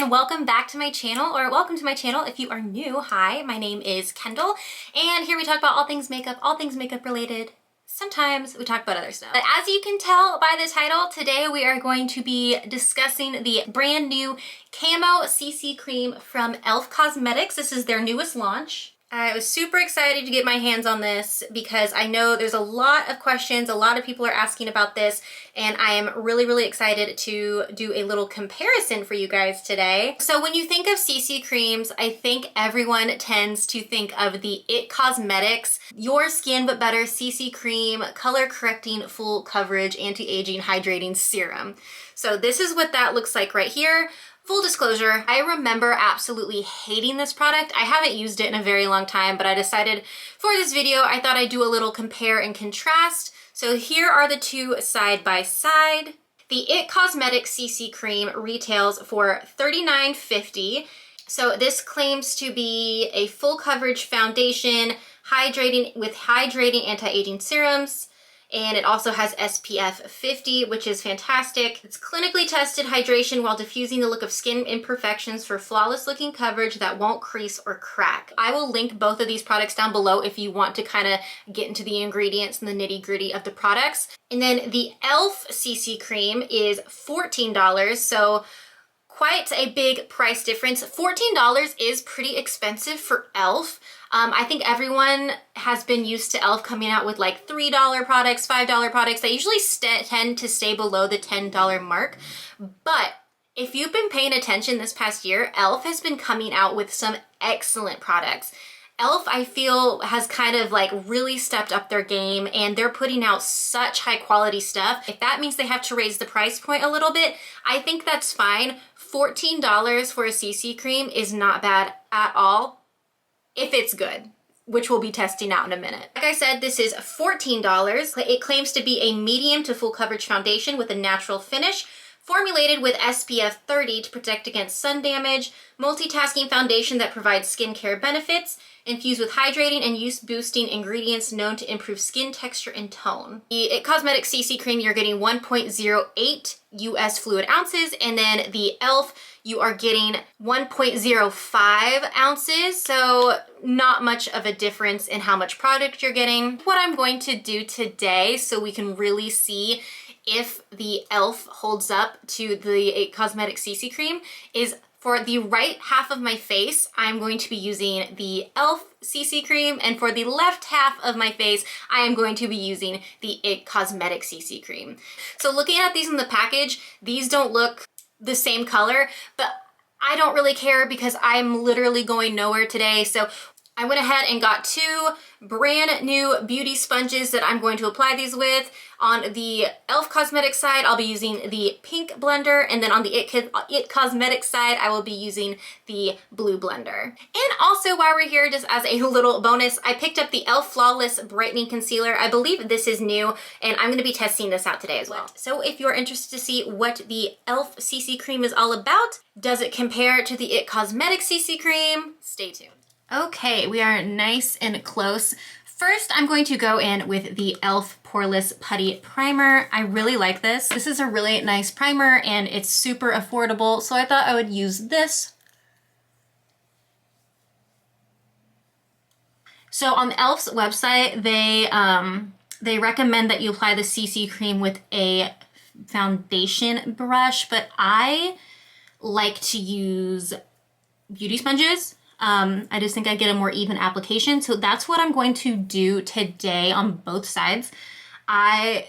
and welcome back to my channel, or welcome to my channel if you are new. Hi, my name is Kendall, and here we talk about all things makeup related. Sometimes we talk about other stuff. But as you can tell by the title, today we are going to be discussing the brand new Camo CC Cream from Elf Cosmetics. This is their newest launch. I was super excited to get my hands on this because I know there's a lot of questions, a lot of people are asking about this, and I am really excited to do a little comparison for you guys today. So when you think of CC creams, I think everyone tends to think of the It Cosmetics Your Skin But Better CC Cream Color Correcting Full Coverage Anti-Aging Hydrating Serum. So this is what that looks like right here. Full disclosure, I remember absolutely hating this product. I haven't used it in a very long time, but I decided for this video, I thought I'd do a little compare and contrast. So here are the two side by side. The It Cosmetics CC Cream retails for $39.50. So this claims to be a full coverage foundation, hydrating anti-aging serums. And it also has SPF 50, which is fantastic. It's clinically tested hydration while diffusing the look of skin imperfections for flawless looking coverage that won't crease or crack. I will link both of these products down below if you want to kind of get into the ingredients and the nitty gritty of the products. And then the Elf CC Cream is $14, so quite a big price difference. $14 is pretty expensive for Elf. I think everyone has been used to Elf coming out with like $3 products, $5 products. They usually tend to stay below the $10 mark. But if you've been paying attention this past year, Elf has been coming out with some excellent products. Elf, I feel, has kind of like really stepped up their game, and they're putting out such high quality stuff. If that means they have to raise the price point a little bit, I think that's fine. $14 for a CC cream is not bad at all, if it's good, which we'll be testing out in a minute. Like I said, this is $14. It claims to be a medium to full coverage foundation with a natural finish, formulated with SPF 30 to protect against sun damage, multitasking foundation that provides skincare benefits, infused with hydrating and use-boosting ingredients known to improve skin texture and tone. The It Cosmetics CC Cream, you're getting 1.08 US fluid ounces, and then the Elf, you are getting 1.05 ounces, so not much of a difference in how much product you're getting. What I'm going to do today, so we can really see if the Elf holds up to the It Cosmetics CC Cream, is for the right half of my face, I'm going to be using the Elf CC Cream, and for the left half of my face, I am going to be using the It Cosmetics CC Cream. So looking at these in the package, these don't look the same color, but I don't really care because I'm literally going nowhere today. So I went ahead and got two brand new beauty sponges that I'm going to apply these with. On the Elf Cosmetics side, I'll be using the pink blender, and then on the It Cosmetics side, I will be using the blue blender. And also, while we're here, just as a little bonus, I picked up the Elf Flawless Brightening Concealer. I believe this is new, and I'm going to be testing this out today as well. So if you're interested to see what the Elf CC Cream is all about, does it compare to the It Cosmetics CC Cream? Stay tuned. Okay, we are nice and close. First, I'm going to go in with the Elf Poreless Putty Primer. I really like this. This is a really nice primer, and it's super affordable, so I thought I would use this. So on the Elf's website, they recommend that you apply the CC cream with a foundation brush, but I like to use beauty sponges. I just think I get a more even application. So that's what I'm going to do today on both sides. I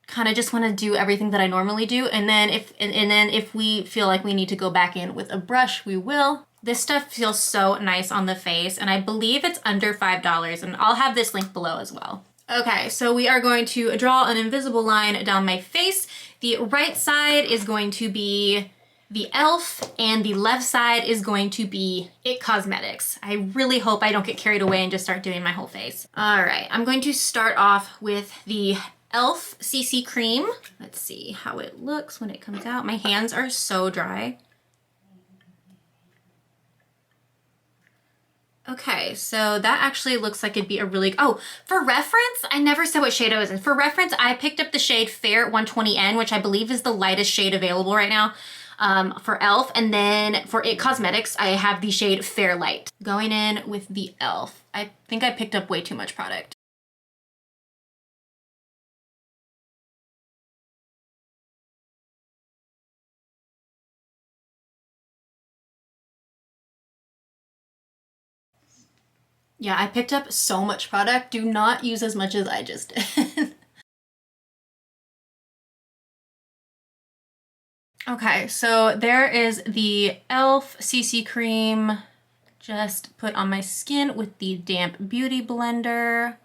kind of just want to do everything that I normally do. And then if we feel like we need to go back in with a brush, we will. This stuff feels so nice on the face, and I believe it's under $5, and I'll have this link below as well. Okay, so we are going to draw an invisible line down my face. The right side is going to be the Elf, and the left side is going to be It Cosmetics. I really hope I don't get carried away and just start doing my whole face. All right, I'm going to start off with the Elf CC Cream. Let's see how it looks when it comes out. My hands are so dry. Okay, so that actually looks like it'd be a really, oh, for reference, I never said what shade I was in. For reference, I picked up the shade Fair 120N, which I believe is the lightest shade available right now. for Elf. And then for It Cosmetics, I have the shade Fairlight. Going in with the Elf. I think I picked up way too much product. Yeah, I picked up so much product. Do not use as much as I just did. Okay, so there is the Elf CC Cream just put on my skin with the Damp Beauty Blender.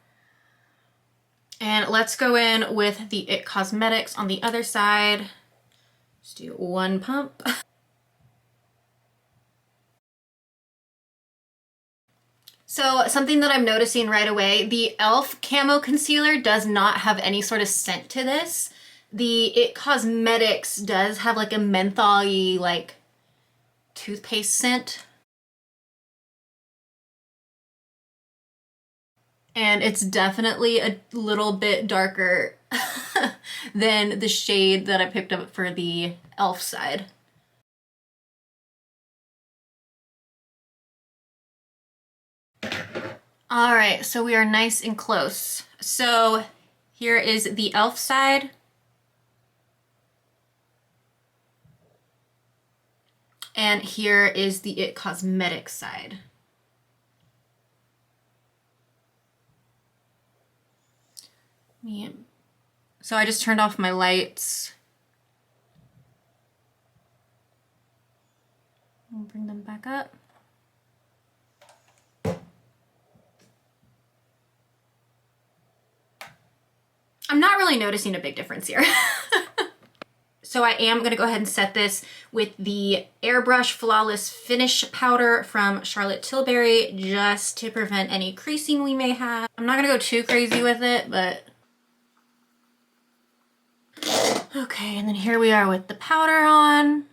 And let's go in with the It Cosmetics on the other side. Just do one pump. So something that I'm noticing right away, the Elf Camo Concealer does not have any sort of scent to this. The It Cosmetics does have like a menthol-y, like toothpaste scent. And it's definitely a little bit darker than the shade that I picked up for the Elf side. All right, so we are nice and close. So here is the Elf side. And here is the It Cosmetics side. So I just turned off my lights. I'll bring them back up. I'm not really noticing a big difference here. So I am gonna go ahead and set this with the Airbrush Flawless Finish Powder from Charlotte Tilbury, just to prevent any creasing we may have. I'm not gonna go too crazy with it, but... Okay, and then here we are with the powder on.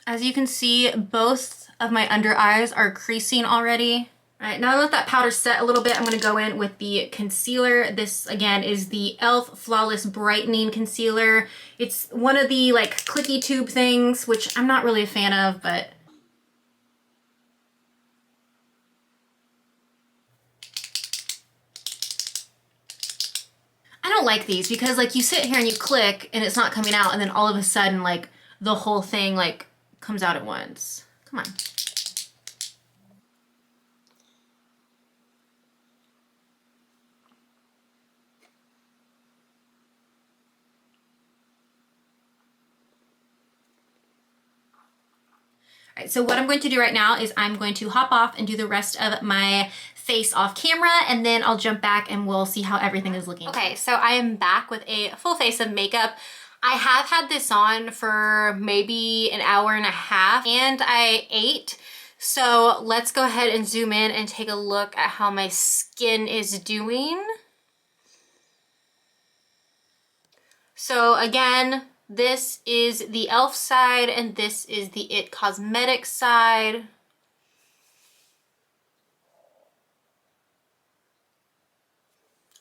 As you can see, both of my under eyes are creasing already. All right, now I let that powder set a little bit, I'm gonna go in with the concealer. This, again, is the Elf Flawless Brightening Concealer. It's one of the, like, clicky tube things, which I'm not really a fan of, but... I don't like these because, like, you sit here and you click and it's not coming out, and then all of a sudden, like, the whole thing, like, comes out at once. Come on. All right, so what I'm going to do right now is I'm going to hop off and do the rest of my face off camera, and then I'll jump back and we'll see how everything is looking. Okay, so I am back with a full face of makeup. I have had this on for maybe an hour and a half, and I ate. So let's go ahead and zoom in and take a look at how my skin is doing. So again, this is the Elf side and this is the It Cosmetics side.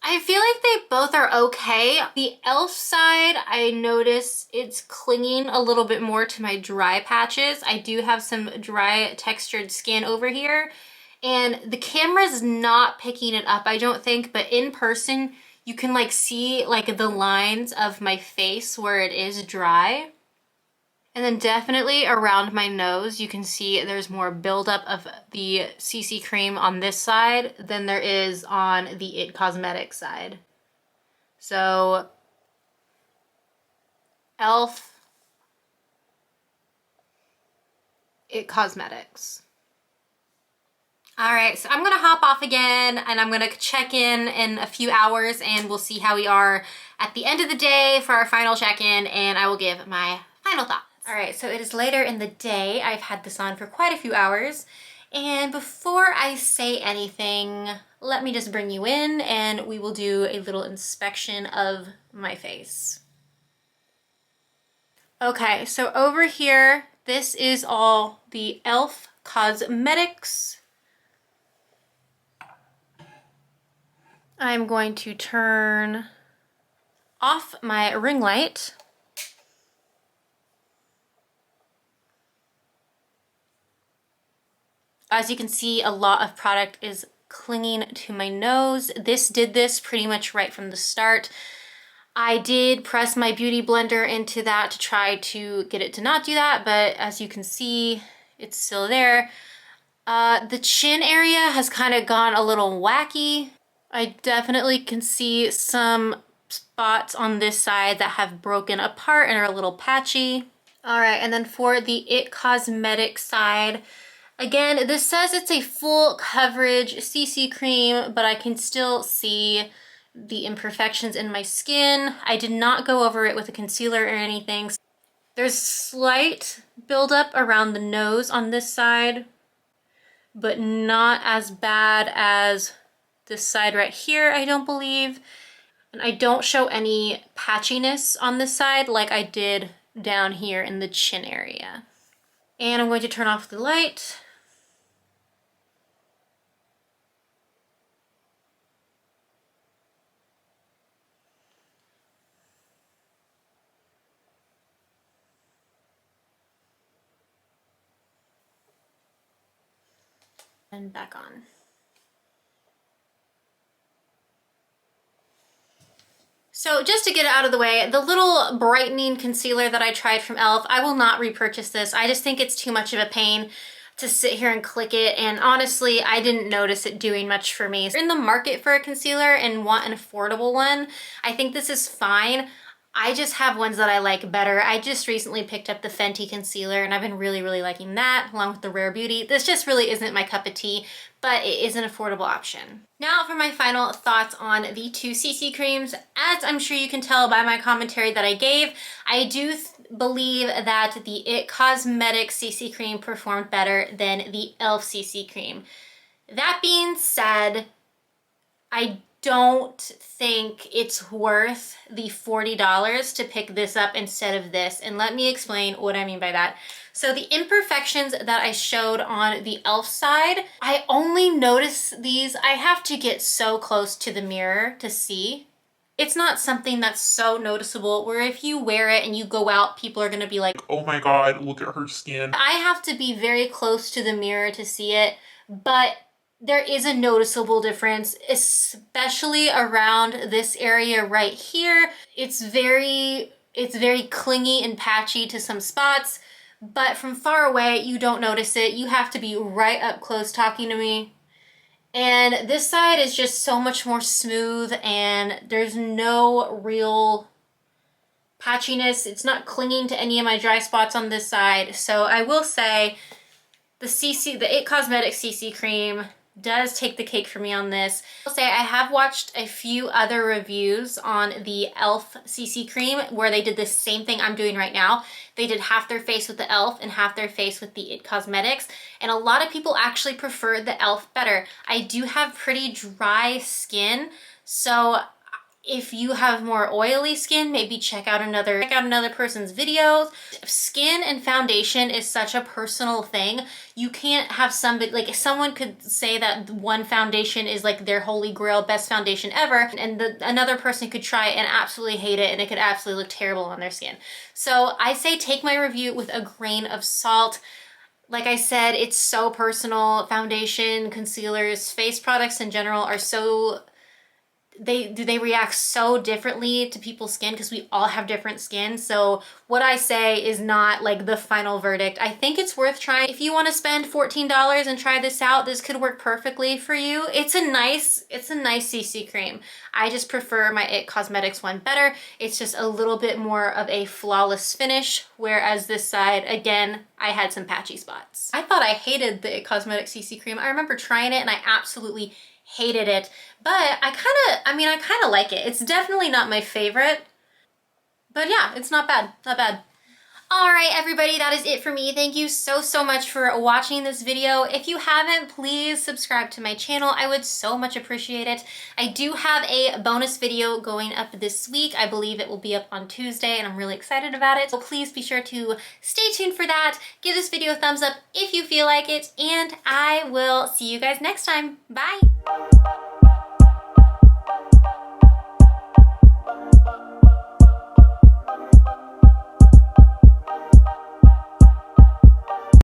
I feel like they both are okay. The Elf side, I notice it's clinging a little bit more to my dry patches. I do have some dry textured skin over here, and the camera's not picking it up, I don't think, but in person, you can like see like the lines of my face where it is dry. And then definitely around my nose, you can see there's more buildup of the CC cream on this side than there is on the It Cosmetics side. So, Elf, It Cosmetics. All right, so I'm gonna hop off again and I'm gonna check in a few hours and we'll see how we are at the end of the day for our final check-in, and I will give my final thoughts. All right, so it is later in the day. I've had this on for quite a few hours, and before I say anything, let me just bring you in and we will do a little inspection of my face. Okay, so over here, this is all the Elf Cosmetics. I'm going to turn off my ring light. As you can see, a lot of product is clinging to my nose. This did this pretty much right from the start. I did press my beauty blender into that to try to get it to not do that, but as you can see, it's still there. The chin area has kind of gone a little wacky. I definitely can see some spots on this side that have broken apart and are a little patchy. All right, and then for the It Cosmetic side, again, this says it's a full coverage CC cream, but I can still see the imperfections in my skin. I did not go over it with a concealer or anything. There's slight buildup around the nose on this side, but not as bad as this side right here, I don't believe. And I don't show any patchiness on this side like I did down here in the chin area. And I'm going to turn off the light. And back on. So just to get it out of the way, the little brightening concealer that I tried from Elf, I will not repurchase this. I just think it's too much of a pain to sit here and click it, and honestly, I didn't notice it doing much for me. If you're in the market for a concealer and want an affordable one, I think this is fine. I just have ones that I like better. I just recently picked up the Fenty concealer and I've been really, really liking that along with the Rare Beauty. This just really isn't my cup of tea, but it is an affordable option. Now for my final thoughts on the two CC creams. As I'm sure you can tell by my commentary that I gave, I do believe that the It Cosmetic CC cream performed better than the Elf CC cream. That being said, I don't think it's worth the $40 to pick this up instead of this. And let me explain what I mean by that. So the imperfections that I showed on the Elf side, I only notice these. I have to get so close to the mirror to see. It's not something that's so noticeable where if you wear it and you go out, people are gonna be like, oh my God, look at her skin. I have to be very close to the mirror to see it, but there is a noticeable difference, especially around this area right here. It's very clingy and patchy to some spots, but from far away, you don't notice it. You have to be right up close talking to me. And this side is just so much more smooth and there's no real patchiness. It's not clinging to any of my dry spots on this side. So I will say the It Cosmetic CC cream does take the cake for me on this. I'll say I have watched a few other reviews on the Elf CC cream where they did the same thing I'm doing right now. They did half their face with the Elf and half their face with the It Cosmetics, and a lot of people actually prefer the Elf better. I do have pretty dry skin, so if you have more oily skin, maybe check out another person's videos. Skin and foundation is such a personal thing. You can't have somebody, like someone could say that one foundation is like their holy grail, best foundation ever, and another person could try it and absolutely hate it and it could absolutely look terrible on their skin. So I say take my review with a grain of salt. Like I said, it's so personal. Foundation, concealers, face products in general are so... They react so differently to people's skin because we all have different skin. So what I say is not like the final verdict. I think it's worth trying. If you want to spend $14 and try this out, this could work perfectly for you. It's a nice CC cream. I just prefer my It Cosmetics one better. It's just a little bit more of a flawless finish, whereas this side, again, I had some patchy spots. I thought I hated the It Cosmetics CC cream. I remember trying it and I absolutely hated it, but I kind of like it. It's definitely not my favorite, but yeah, it's not bad, not bad. All right, everybody, that is it for me. Thank you so much for watching this video. If you haven't, please subscribe to my channel. I would so much appreciate it. I do have a bonus video going up this week. I believe it will be up on Tuesday, and I'm really excited about it. So please be sure to stay tuned for that. Give this video a thumbs up if you feel like it, and I will see you guys next time. Bye.